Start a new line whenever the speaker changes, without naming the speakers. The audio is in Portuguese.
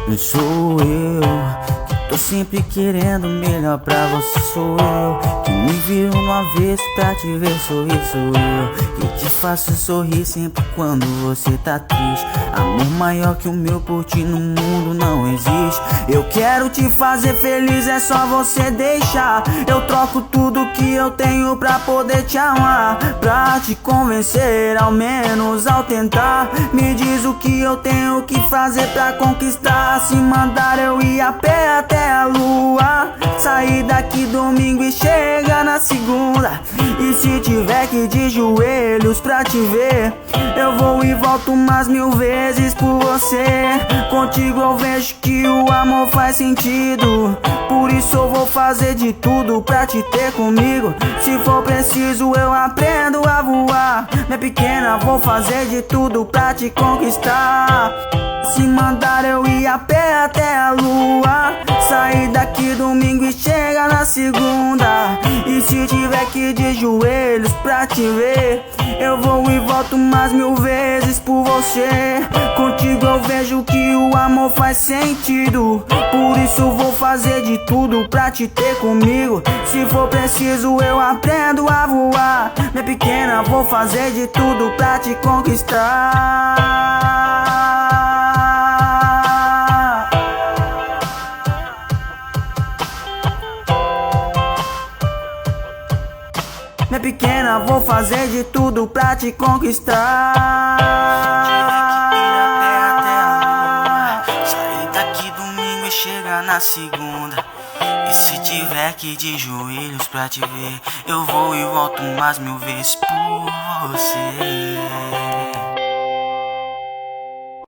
Não sou eu que tô sempre querendo melhor pra você. Sou eu que me viro no avesso pra te ver sorrir. Sou eu que te faço sorrir sempre quando você tá triste. Amor maior que o meu por ti no mundo não existe. Eu quero te fazer feliz, é só você deixar. Eu troco tudo que eu tenho pra poder te amar, pra te convencer, ao menos ao tentar. Me diz o que eu tenho que fazer pra conquistar. Se mandar eu ir a pé até a lua, sair daqui domingo e chega na segunda. E se tiver que ir de joelhos pra te ver, eu vou e volto umas 1000 vezes por você. Contigo eu vejo que o amor faz sentido, por isso eu vou fazer de tudo pra te ter comigo. Se for preciso eu aprendo a voar, minha pequena, vou fazer de tudo pra te conquistar. Se mandar eu ir a pé até a lua, sair daqui domingo e chega na segunda. E se tiver que ir de joelhos pra te ver, eu vou e volto umas 1000 vezes por você. Contigo eu vejo que o amor faz sentido, por isso eu vou fazer de tudo pra te ter comigo. Se for preciso eu aprendo a voar, minha pequena, vou fazer de tudo pra te conquistar. Minha pequena, vou fazer de tudo pra te conquistar. Sair daqui domingo e chegar na segunda. E se tiver que ir de joelhos pra te ver, eu vou e volto umas 1000 vezes por você.